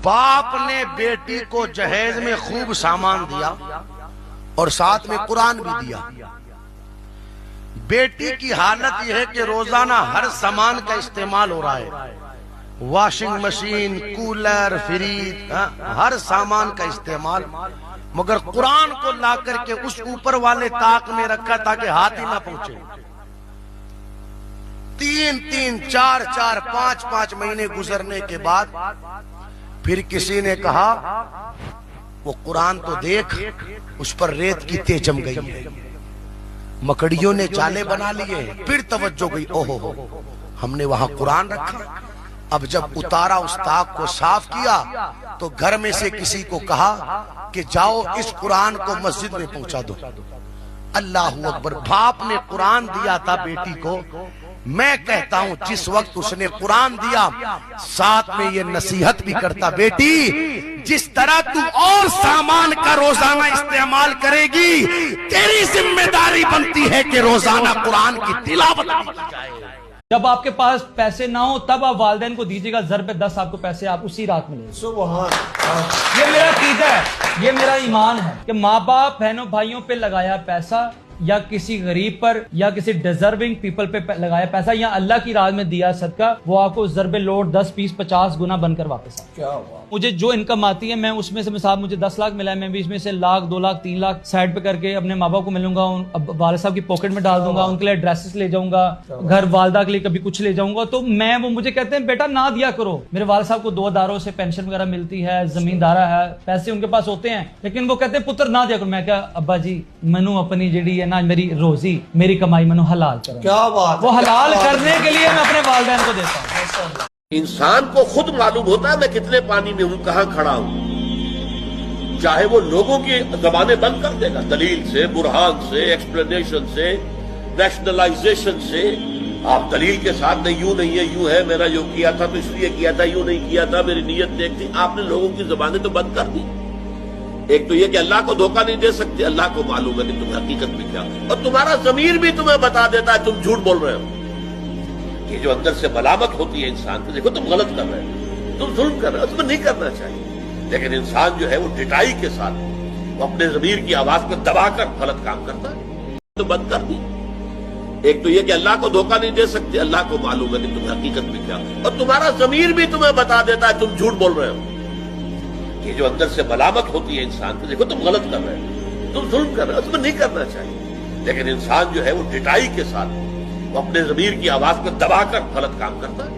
باپ نے بیٹی کو جہیز میں خوب سامان دیا اور ساتھ میں قرآن بھی دیا. بیٹی کی حالت یہ ہے کہ روزانہ ہر سامان کا استعمال ہو رہا ہے، واشنگ مشین، کولر، فریج، ہر سامان کا استعمال، مگر قرآن کو لا کر کے اس اوپر والے طاق میں رکھا تاکہ ہاتھ ہی نہ پہنچے. 3 4 5 مہینے گزرنے کے بعد پھر کسی نے کہا وہ قرآن تو دیکھ، اس پر ریت کی تہ جم گئی ہے، مکڑیوں نے جالے بنا لیے. پھر توجہ گئی، اوہو ہو، ہم نے وہاں قرآن رکھا. اب جب اتارا اس طاق کو صاف کیا تو گھر میں سے کسی کو کہا کہ جاؤ اس قرآن کو مسجد میں پہنچا دو. اللہ اکبر. باپ نے قرآن دیا تھا بیٹی کو. میں کہتا ہوں جس وقت اس نے قرآن دیا ساتھ میں یہ نصیحت بھی کرتا، بیٹی جس طرح تو اور سامان کا روزانہ استعمال کرے گی، تیری ذمہ داری بنتی ہے کہ روزانہ قرآن کی تلاوت کی جائے. جب آپ کے پاس پیسے نہ ہو تب آپ والدین کو دیجیے گا ضرب 10 آپ کو پیسے آپ اسی رات میں لیں. یہ میرا عقیدہ ہے، یہ میرا ایمان ہے کہ ماں باپ بہنوں بھائیوں پہ لگایا پیسہ یا کسی غریب پر یا کسی ڈیزرونگ پیپل پہ لگایا پیسہ یا اللہ کی راہ میں دیا صدقہ، وہ آپ کو ضرب لوٹ 10 20 50 گنا بن کر واپس آئے. مجھے جو انکم آتی ہے میں اس میں سے مثال مجھے 10 لاکھ ملا ہے، میں بھی اس میں سے 1 لاکھ 2 لاکھ 3 لاکھ سائڈ پہ کر کے اپنے ماں باپ کو ملوں گا، والد صاحب کی پاکٹ میں ڈال دوں گا، ان کے لیے ڈریسز لے جاؤں گا، گھر والدہ کے لیے کبھی کچھ لے جاؤں گا. تو میں وہ مجھے کہتے ہیں بیٹا نہ دیا کرو. میرے والد صاحب کو 2 اداروں سے پینشن وغیرہ ملتی ہے، زمیندارہ ہے، پیسے ان کے پاس ہوتے ہیں، لیکن وہ کہتے ہیں پتر نہ دیا کرو. میں کہا ابا جی منو اپنی جڑی ہے نا میری روزی میری کمائی منو حلال کرو. کیا بات، وہ حلال کرنے کے لیے میں اپنے والدین کو دیتا ہوں. انسان کو خود معلوم ہوتا ہے میں کتنے پانی میں ہوں، کہاں کھڑا ہوں. چاہے وہ لوگوں کی زبانیں بند کر دے گا، دلیل سے، برہان سے، ایکسپلینیشن سے، ریشنلائزیشن سے. آپ دلیل کے ساتھ نہیں یوں نہیں ہے یوں ہے، میرا جو کیا تھا تو اس لیے کیا تھا، یوں نہیں کیا تھا، میری نیت دیکھ تھی. آپ نے لوگوں کی زبانیں تو بند کر دی. ایک تو یہ کہ اللہ کو دھوکہ نہیں دے سکتے، اللہ کو معلوم ہے کہ تمہیں حقیقت میں کیا، اور تمہارا ضمیر بھی تمہیں بتا دیتا ہے تم جھوٹ بول رہے ہو. یہ جو اندر سے ملامت ہوتی ہے انسان کو، دیکھو تم غلط کر رہے ہو، تم ظلم کر رہے ہو، تمہیں نہیں کرنا چاہیے. لیکن انسان جو ہے وہ ڈٹائی کے ساتھ وہ اپنے ضمیر کی آواز کو دبا کر غلط کام کرتا ہے. تو بند کر دی. ایک تو یہ کہ اللہ کو دھوکہ نہیں دے سکتے، اللہ کو معلوم ہے کہ تمہیں حقیقت میں کیا، اور تمہارا ضمیر بھی تمہیں بتا دیتا ہے تم جھوٹ بول رہے ہو. یہ جو اندر سے ملامت ہوتی ہے انسان کو، دیکھو تم غلط کر رہے ہو، تم ظلم کر رہے ہو، تمہیں نہیں کرنا چاہیے. لیکن انسان جو ہے وہ ڈٹائی کے ساتھ وہ اپنے ضمیر کی آواز کو دبا کر غلط کام کرتا ہے.